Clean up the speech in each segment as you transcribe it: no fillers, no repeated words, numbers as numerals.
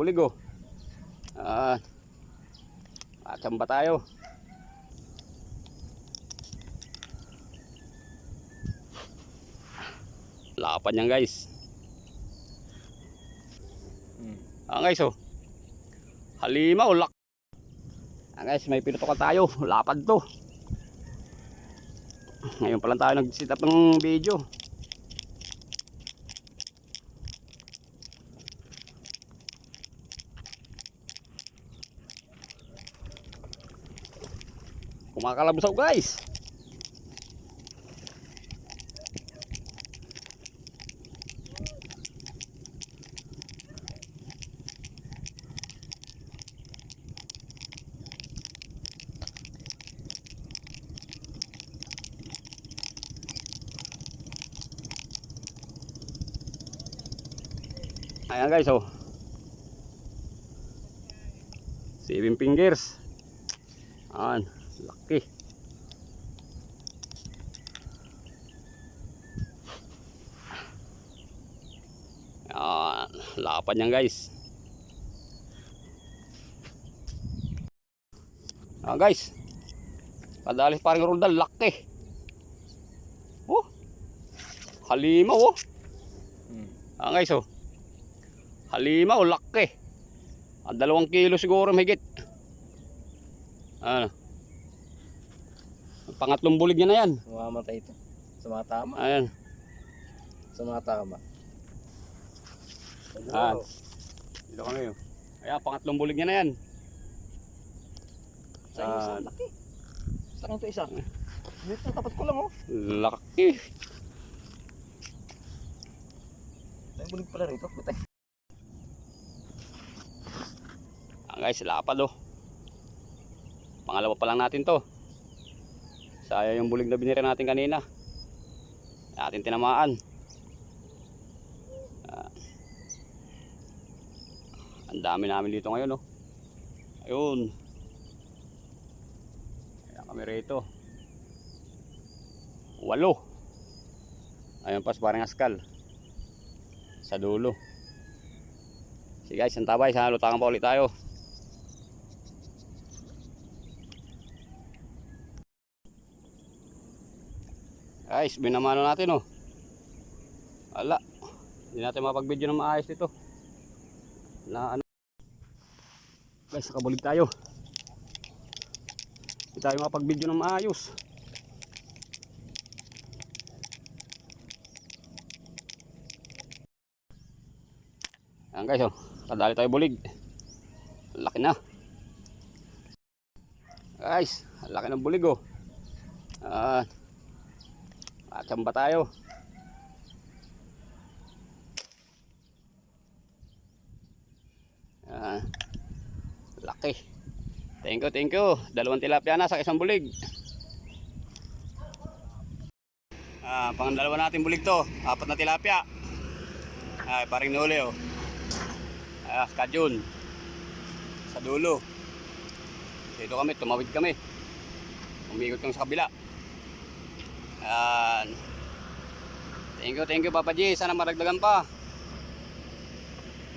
bulig oh. Atsamba tayo. Lapad yan guys. Guys oh. Halimaw lak. Guys, may pinutukan tayo. Lapad to. Ngayon pa lang tayo nag-set up ng video. Kumakalabusaw guys. Ayan guys oh. 7 fingers. Ayan, laki. Ayan, lapad yan guys. Ayan guys. Padalis parang rundal, laki. Oh. Halimaw oh. Ayan guys oh. Halimaw laki. 2 kilo siguro mahigit. Ano? Pangatlong bulig niya na yan. Mamamatay ito. Sumatama. Ayan. Sumatama. Ayan. Dito kami yun. Ayan, pangatlong bulig niya na yan. Sa isa, laki. Saan ito isa? Dito na tapat ko lang oh. Laki. May bulig pala rito. Putay. Guys, lapad oh. Pangalawa pa lang natin to. Sayang yung bulig na binira natin kanina. Atin tinamaan. Ang dami namin dito ngayon oh. Ayun. Kaya kami rito. 8. Ayun pas parang askal. Sa dulo. Sige guys, antabay. Sana lutangan pa ulit tayo. Guys, binamano natin oh. Wala. Hindi natin mapag-video ng maayos dito. Na ano. Guys, nakabulig tayo. Hindi tayo mapag-video ng maayos. Ayan guys oh. Kadali tayo bulig. Laki na. Guys, laki ng bulig oh. Atsamba tayo. Laki. Thank you. 2 tilapia na sa isang bulig. Pang-dalawa natin bulig to. 4 na tilapia. Ay, paring nuli oh. Skadyon. Sa dulo. Dito kami, tumawid kami. Umikot kami sa kabila. Thank you Papa G. Sana maragdagan pa.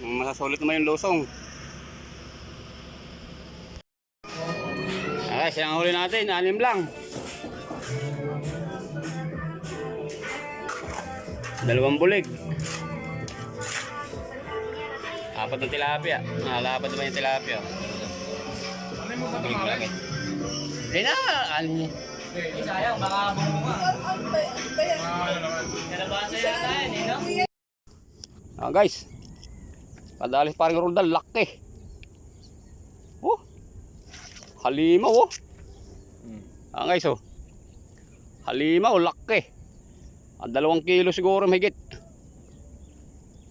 Masasulit naman yung losong. Okay, siyang huli natin 6 lang. 2 bulig. 4 na tilapia. Lapad naman yung tilapia. Ano mo ba ito? Hindi na. Sayang, baka bunga. Kalabasa yata yan, no? Guys, padalis parang rundal, laki. Oh, halimaw oh. Guys oh. Halimaw laki. 2 kilo siguro mahigit.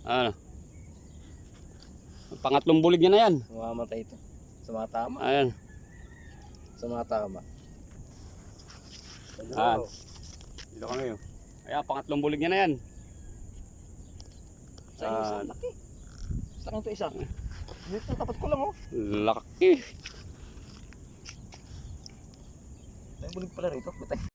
Ano? Pangatlong bulig niya na yan. Mamamatay ito. Sumatama. Ayan. Sumatama. Dito kami yun. Ayan, pangatlong bulig niya na yan. Sa isa, laki. Saan ito isa? Dito na tapat ko lang oh. Laki. May bulig pala rito. Putay.